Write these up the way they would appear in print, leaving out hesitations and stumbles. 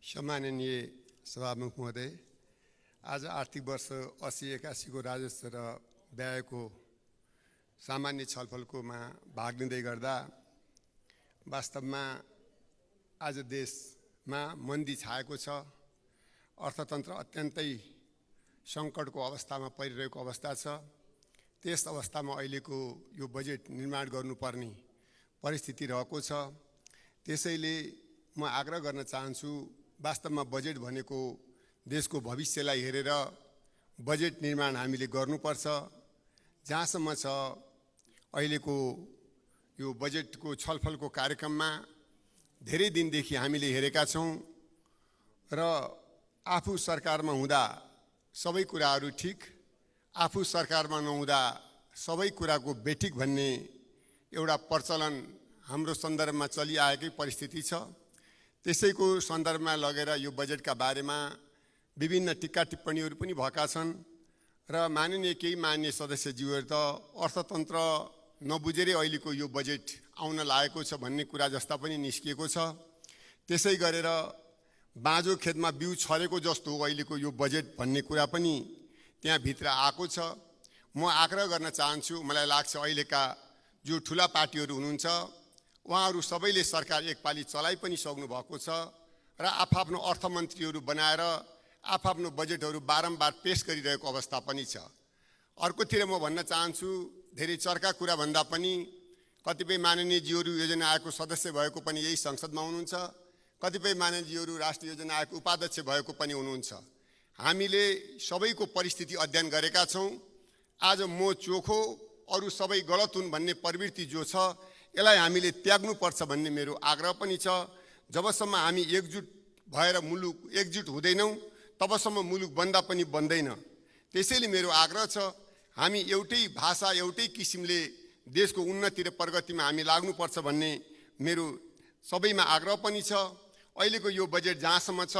सम्माननीय सभामुख महोदय, आज आर्थिक वर्ष 80-81 को राजस्व र व्ययको सामान्य छलफलकोमा भाग लिँदै गर्दा वास्तवमा आज देशमा मन्दी छाएको छ। अर्थतन्त्र अत्यन्तै सङ्कटको अवस्थामा परिरहेको अवस्था छ। त्यस अवस्थामा अहिलेको यो बजेट निर्माण गर्नुपर्ने परिस्थिति रहेको छ। त्यसैले म आग्रह गर्न चाहन्छु, वास्तवमा बजेट भनेको देशको भविष्यलाई हेरेर बजेट निर्माण हामीले गर्नुपर्छ। जहाँसम्म छ अहिलेको यो बजेटको छलफलको कार्यक्रममा धेरै दिनदेखि हामीले हेरेका छौँ र आफू सरकारमा हुँदा सबै कुराहरू ठिक, आफू सरकारमा नहुँदा सबै कुराको बेठिक भन्ने एउटा प्रचलन हाम्रो सन्दर्भमा चलिआएकै परिस्थिति छ। त्यसैको सन्दर्भमा लगेर यो बजेटका बारेमा विभिन्न टिक्का टिप्पणीहरू पनि भएका छन् र केही माननीय सदस्यज्यूहरू त अर्थतन्त्र नबुझेरै अहिलेको यो बजेट आउन लागेको छ भन्ने कुरा जस्ता पनि निस्किएको छ। त्यसै गरेर बाँझो खेतमा बिउ छरेको जस्तो हो अहिलेको यो बजेट भन्ने कुरा पनि त्यहाँभित्र आएको छ। म आग्रह गर्न चाहन्छु, मलाई लाग्छ अहिलेका जो ठुला पार्टीहरू हुनुहुन्छ उहाँहरू सबैले सरकार एकपाली चलाइ पनि सक्नु भएको छ र आफ्नो अर्थमन्त्रीहरू बनाएर आफ्नो बजेटहरू बारम्बार पेश गरिरहेको अवस्था पनि छ। अर्कोतिर म भन्न चाहन्छु, धेरै चर्का कुरा भन्दा पनि कतिपय माननीयजीहरू योजना आयोगको सदस्य भएको पनि यही संसदमा हुनुहुन्छ, कतिपय माननीयजीहरू राष्ट्रिय योजना आयोगको उपाध्यक्ष भएको पनि हुनुहुन्छ। हामीले सबैको परिस्थिति अध्ययन गरेका छौँ। आज म चोखो अरू सबै गलत हुन् भन्ने प्रवृत्ति जो छ यसलाई हामीले त्याग्नुपर्छ भन्ने मेरो आग्रह पनि छ। जबसम्म हामी एकजुट भएर मुलुक एकजुट हुँदैनौँ तबसम्म मुलुक बन्दा पनि बन्दैन। त्यसैले मेरो आग्रह छ, हामी एउटै भाषा एउटै किसिमले देशको उन्नति र प्रगतिमा हामी लाग्नुपर्छ भन्ने मेरो सबैमा आग्रह पनि छ। अहिलेको यो बजेट जहाँसम्म छ,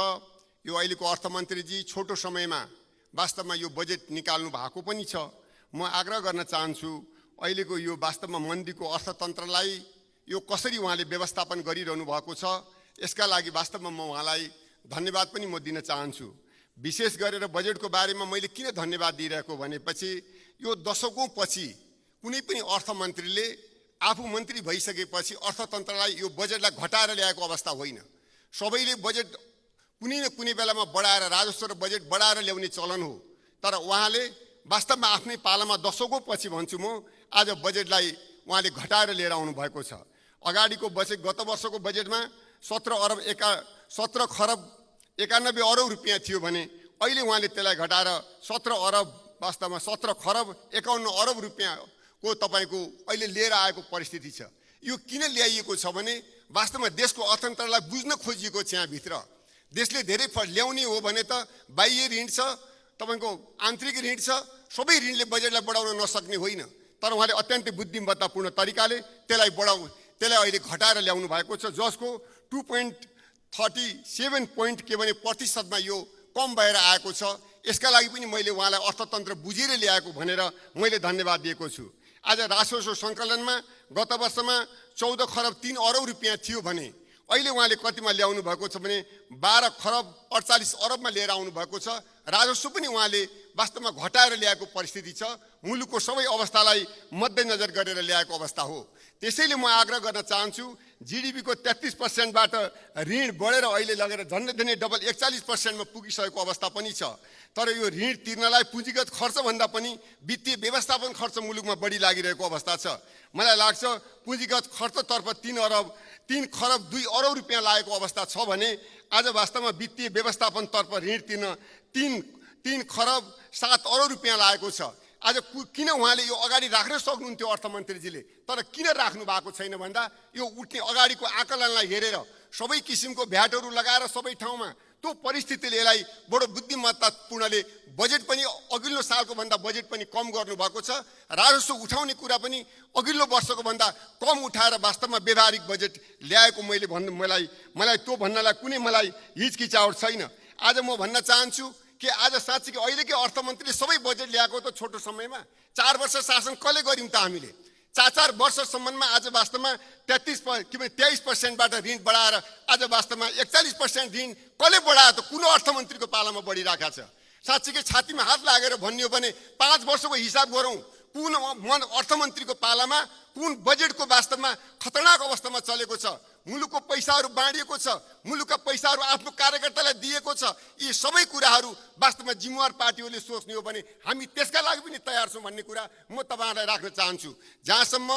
यो अहिलेको अर्थमन्त्रीजी छोटो समयमा वास्तवमा यो बजेट निकाल्नु भएको पनि छ। म आग्रह गर्न चाहन्छु, अहिलेको यो वास्तवमा मन्दीको अर्थतन्त्रलाई यो कसरी उहाँले व्यवस्थापन गरिरहनु भएको छ, यसका लागि वास्तवमा म उहाँलाई धन्यवाद पनि म दिन चाहन्छु। विशेष गरेर बजेटको बारेमा मैले किन धन्यवाद दिइरहेको भनेपछि यो दशकौँ पछि कुनै पनि अर्थमन्त्रीले आफू मन्त्री भइसकेपछि अर्थतन्त्रलाई यो बजेटलाई घटाएर ल्याएको अवस्था होइन। सबैले बजेट कुनै न कुनै बेलामा बढाएर राजस्व र बजेट बढाएर ल्याउने चलन हो। तर उहाँले वास्तवमा आफ्नै पालामा दशकौँ पछि भन्छु म, आज बजेटलाई उहाँले घटाएर लिएर आउनु भएको छ। अगाडिको बजेट गत वर्षको बजेटमा 17 खरब 91 अरब रुपियाँ थियो भने अहिले उहाँले त्यसलाई घटाएर 17 अरब वास्तवमा 17 खरब 51 अरब रुपियाँको तपाईँको अहिले लिएर आएको परिस्थिति छ। यो किन ल्याइएको छ भने वास्तवमा देशको अर्थतन्त्रलाई बुझ्न खोजिएको छ। यहाँभित्र देशले धेरै ल्याउने हो भने त बाह्य ऋण छ, तपाईँको आन्तरिक ऋण छ, सबै ऋणले बजेटलाई बढाउन नसक्ने होइन। तर उहाँले अत्यन्तै बुद्धिमत्तापूर्ण तरिकाले त्यसलाई अहिले घटाएर ल्याउनु भएको छ, जसको 2.37 प्रतिशतमा यो कम भएर आएको छ। यसका लागि पनि मैले उहाँलाई अर्थतन्त्र बुझेर ल्याएको भनेर मैले धन्यवाद दिएको छु। आज राजस्व सङ्कलनमा गत वर्षमा 14 खरब 3 अरब रुपियाँ थियो भने अहिले उहाँले कतिमा ल्याउनु भएको छ भने 12 खरब 48 अरबमा लिएर आउनु भएको छ। राजस्व पनि उहाँले वास्तवमा घटाएर ल्याएको परिस्थिति छ। मुलुकको सबै अवस्थालाई मध्यनजर गरेर ल्याएको अवस्था हो। त्यसैले म आग्रह गर्न चाहन्छु, जिडिपीको 33%बाट ऋण बढेर अहिले लगेर झन्डै डबल 41%मा पुगिसकेको अवस्था पनि छ। तर यो ऋण तिर्नलाई पुँजीगत खर्चभन्दा पनि वित्तीय व्यवस्थापन खर्च मुलुकमा बढी लागिरहेको अवस्था छ। मलाई लाग्छ पुँजीगत खर्चतर्फ 3 खरब 2 अरब रुपियाँ लागेको अवस्था छ भने आज वास्तवमा वित्तीय व्यवस्थापनतर्फ ऋण तिर्न 3 खरब 7 अरब रुपियाँ लागेको छ। आज किन उहाँले यो अगाडि राख्न सक्नुहुन्थ्यो अर्थमन्त्रीजीले, तर किन राख्नु भएको छैन भन्दा यो उठ्ने अगाडिको आकलनलाई हेरेर सबै किसिमको भ्याटहरू लगाएर सबै ठाउँमा त्यो परिस्थितिले यसलाई बडो बुद्धिमत्तापूर्णले बजेट पनि अघिल्लो सालको भन्दा बजेट पनि कम गर्नुभएको छ। राजस्व उठाउने कुरा पनि अघिल्लो वर्षको भन्दा कम उठाएर वास्तवमा व्यावहारिक बजेट ल्याएको मलाई त्यो भन्नलाई कुनै मलाई हिचकिचाहट छैन। आज म भन्न चाहन्छु कि आज साँच्चै अहिलेकै अर्थमन्त्रीले सबै बजेट ल्याएको त छोटो समयमा 4 वर्ष शासन कसले गर्यौँ त हामीले 4 वर्षसम्ममा आज वास्तवमा 23% ऋण बढाएर आज वास्तवमा 41% ऋण कसले बढायो त? कुन अर्थमन्त्रीको पालामा बढिरहेको छ? साँच्चीकै छातीमा हात लागेर भन्ने हो भने 5 वर्षको हिसाब गरौँ, कुन अर्थमन्त्रीको पालामा कुन बजेटको वास्तवमा खतरनाक अवस्थामा चलेको छ, मुलुकको पैसाहरू बाँडिएको छ, मुलुकका पैसाहरू आफ्नो कार्यकर्तालाई दिएको छ। यी सबै कुराहरू वास्तवमा जिम्मेवार पार्टीहरूले सोच्ने हो भने हामी त्यसका लागि पनि तयार छौँ भन्ने कुरा म तपाईँहरूलाई राख्न चाहन्छु। जहाँसम्म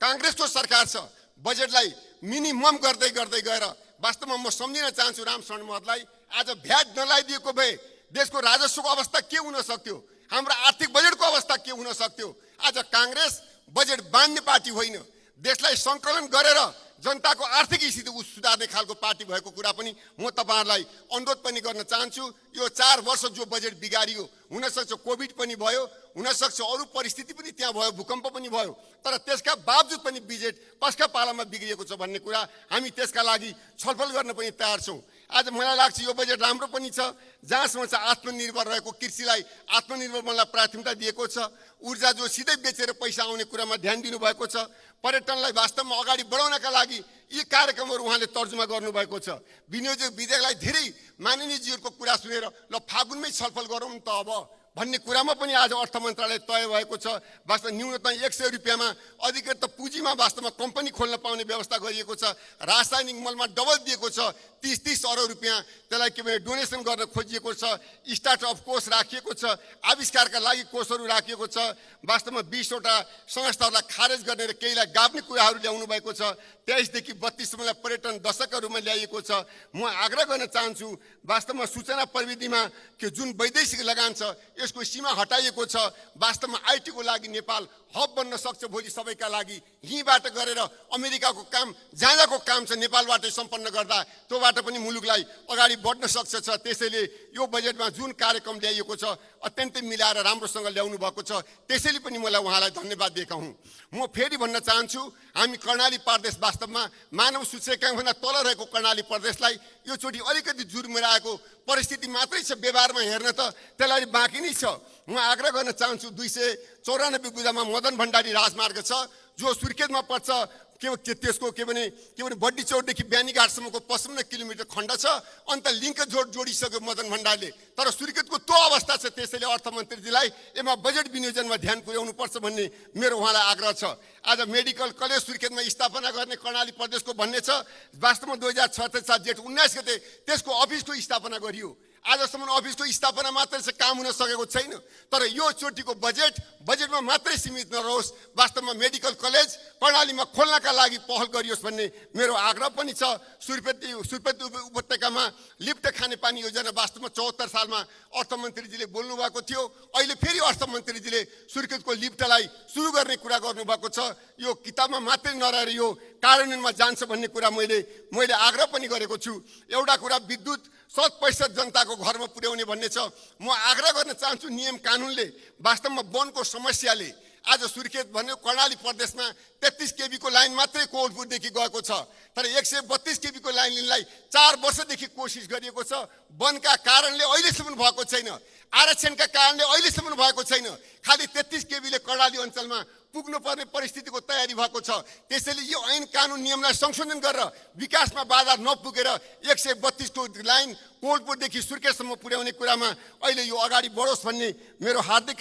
काङ्ग्रेसको सरकार छ, बजेटलाई मिनिमम गर्दै गर्दै गएर वास्तवमा म सम्झिन चाहन्छु रामशरण महतलाई, आज भ्याट नलाइदिएको भए देशको राजस्वको अवस्था के हुन सक्थ्यो, हाम्रो आर्थिक बजेटको अवस्था के हुन सक्थ्यो? आज काङ्ग्रेस बजेट बाँड्ने पार्टी होइन, देशलाई सङ्कलन गरेर जनताको आर्थिक स्थिति सुधार्ने खालको पार्टी भएको कुरा पनि म तपाईँहरूलाई अनुरोध पनि गर्न चाहन्छु। यो 4 वर्ष जो बजेट बिगारियो, हुनसक्छ कोभिड पनि भयो, हुनसक्छ अरू परिस्थिति पनि त्यहाँ भयो, भूकम्प पनि भयो, तर त्यसका बावजुद पनि बजेट कसका पालामा बिग्रिएको छ भन्ने कुरा हामी त्यसका लागि छलफल गर्न पनि तयार छौँ। आज मलाई लाग्छ यो बजेट राम्रो पनि छ। जहाँसम्म चाहिँ आत्मनिर्भर रहेको कृषिलाई आत्मनिर्भर बनाउनलाई प्राथमिकता दिएको छ, ऊर्जा जो सिधै बेचेर पैसा आउने कुरामा ध्यान दिनुभएको छ, पर्यटनलाई वास्तवमा अगाडि बढाउनका लागि यी कार्यक्रमहरू उहाँले तर्जुमा गर्नुभएको छ। विनियोजक विधेयकलाई धेरै माननीयजीहरूको कुरा सुनेर ल फागुनमै छलफल गरौँ त अब भन्ने कुरामा पनि आज अर्थ मन्त्रालय तय भएको छ। वास्तव न्यूनतम 100 रुपियाँमा अधिकृत पुँजीमा वास्तवमा कम्पनी खोल्न पाउने व्यवस्था गरिएको छ। रासायनिक मलमा डबल दिएको छ, 30 अरब रुपियाँ त्यसलाई के भने डोनेसन गर्न खोजिएको छ। स्टार्टअप कोष राखिएको छ, आविष्कारका लागि कोषहरू राखिएको छ। वास्तवमा 20 वटा संस्थाहरूलाई खारेज गर्ने र केहीलाई गाभ्ने कुराहरू ल्याउनु भएको छ। 23 देखि 32 सम्मलाई पर्यटन दशकका रूपमा ल्याइएको छ। म आग्रह गर्न चाहन्छु वास्तवमा सूचना प्रविधिमा के जुन वैदेशिक लगान छ यसको सीमा हटाइएको छ। वास्तवमा आइटीको लागि नेपाल हब बन्न सक्छ भोलि सबैका लागि। यहीँबाट गरेर अमेरिकाको काम जहाँको काम छ नेपालबाटै सम्पन्न गर्दा त्योबाट पनि मुलुकलाई अगाडि बढ्न सक्छ। त्यसैले यो बजेटमा जुन कार्यक्रम ल्याइएको छ अत्यन्तै मिलाएर राम्रोसँग ल्याउनु भएको छ। त्यसैले पनि मलाई उहाँलाई धन्यवाद दिएका हुँ। म फेरि भन्न चाहन्छु हामी कर्णाली प्रदेश वास्तवमा मानव सूचकाङ्कभन्दा तल रहेको कर्णाली प्रदेशलाई यो चोटि अलिकति जुर्मिराएको परिस्थिति मात्रै छ। व्यवहारमा हेर्न त त्यसलाई बाँकी नै छ। म आग्रह गर्न चाहन्छु 294 बुँदामा मदन भण्डारी राजमार्ग छ जो सुर्खेतमा पर्छ। त्यसको के भने बड्डी चौरदेखि ब्यानीघाटसम्मको 55 किलोमिटर खण्ड छ। अन्त लिङ्क जोडिसक्यो मदन भण्डारीले, तर सुर्खेतको त्यो अवस्था छ। त्यसैले अर्थमन्त्रीजीलाई यसमा बजेट विनियोजनमा ध्यान पुर्याउनुपर्छ भन्ने मेरो उहाँलाई आग्रह छ। आज मेडिकल कलेज सुर्खेतमा स्थापना गर्ने कर्णाली प्रदेशको भन्ने छ। वास्तवमा 2036 साल जेठ 19 गते त्यसको अफिसको स्थापना गरियो। आजसम्म अफिसको स्थापना मात्रै चाहिँ काम हुन सकेको छैन। तर यो चोटिको बजेटमा मात्रै सीमित नरहोस्, वास्तवमा मेडिकल कलेज कर्णालीमा खोल्नका लागि पहल गरियोस् भन्ने मेरो आग्रह पनि छ। सुर्खेत उपत्यकामा लिफ्ट खानेपानी योजना वास्तवमा 74 सालमा अर्थमन्त्रीजीले बोल्नुभएको थियो। अहिले फेरि अर्थमन्त्रीजीले सुर्खेतको लिफ्टलाई सुरु गर्ने कुरा गर्नुभएको छ। यो किताबमा मात्रै नरहेर यो कार्यान्वयनमा जान्छ भन्ने कुरा मैले आग्रह पनि गरेको छु। एउटा कुरा विद्युत 100% जनताको घरमा पुर्याउने भन्ने छ। म आग्रह गर्न चाहन्छु नियम कानुनले वास्तवमा वनको समस्याले आज सुर्खेत भन्यो कर्णाली प्रदेशमा 33 केबी को लाइन मात्रै कोटपुरदेखि गएको छ। तर 132 केबी को लाइन लिनलाई 4 वर्षदेखि कोसिस गरिएको छ। वनका कारणले अहिलेसम्म भएको छैन, आरक्षणका कारणले अहिलेसम्म भएको छैन। खालि 33 केबीले कर्णाली अञ्चलमा पुग्नुपर्ने परिस्थितिको तयारी भएको छ। त्यसैले यो ऐन कानुन नियमलाई संशोधन गरेर विकासमा बाधा नपुगेर 132 को लाइन कोटपुरदेखि सुर्खेतसम्म पुर्याउने कुरामा अहिले यो अगाडि बढोस् भन्ने मेरो हार्दिक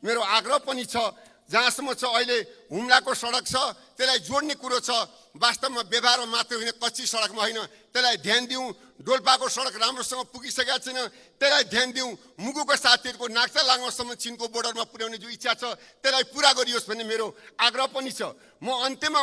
मेरो आग्रह पनि छ। जहाँसम्म छ अहिले हुम्लाको सडक छ त्यसलाई जोड्ने कुरो छ। वास्तवमा व्यवहारमा मात्रै होइन, कच्ची सडकमा होइन, त्यसलाई ध्यान दिउँ। डोल्पाको सडक राम्रोसँग पुगिसकेको छैन, त्यसलाई ध्यान दिउँ। मुगुको साथीहरूको नाक्सा लाङसम्म चीनको बोर्डरमा पुर्याउने जो इच्छा छ त्यसलाई पुरा गरियोस् भन्ने मेरो आग्रह पनि छ। म अन्त्यमा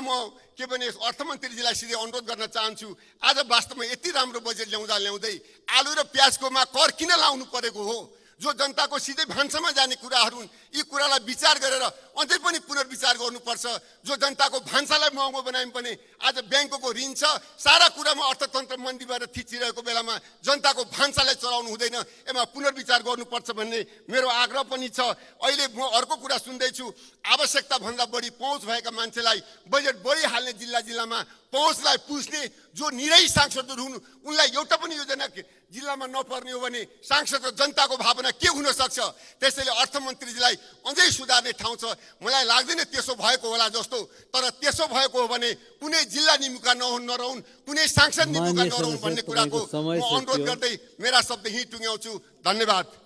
के भने अर्थमन्त्रीजीलाई सिधै अनुरोध गर्न चाहन्छु, आज वास्तवमा यति राम्रो बजेट ल्याउँदै आलु र प्याजकोमा कर किन लाउनु परेको हो? जो जनताको सिधै भान्सामा जाने कुराहरू हुन्, यी कुरालाई विचार गरेर अझै पनि पुनर्विचार गर्नुपर्छ। जो जनताको भान्सालाई महँगो बनायौँ पनि आज ब्याङ्कको ऋण छ, सारा कुरामा अर्थतन्त्र मन्दी भएर थिचिरहेको बेलामा जनताको भान्सालाई चलाउनु हुँदैन, यसमा पुनर्विचार गर्नुपर्छ भन्ने मेरो आग्रह पनि छ। अहिले म अर्को कुरा सुन्दैछु, आवश्यकताभन्दा बढी पहुँच भएका मान्छेलाई बजेट बढिहाल्ने जिल्लामा पहुँचलाई पुस्ने जो निरै सांसदहरू हुन् उनलाई एउटा पनि योजना जिल्लामा नपर्ने हो भने सांसद र जनताको भावना के हुन सक्छ? त्यसैले अर्थमन्त्रीजीलाई अझै सुधार्ने ठाउँ छ। मलाई लाग्दैन त्यसो भएको होला जस्तो, तर त्यसो भएको हो भने कुनै जिल्ला निमुखा नरहुन्, कुनै सांसद निमुखा नरहुन् भन्ने कुराको म अनुरोध गर्दै मेरा शब्द यहीँ टुङ्ग्याउँछु। धन्यवाद।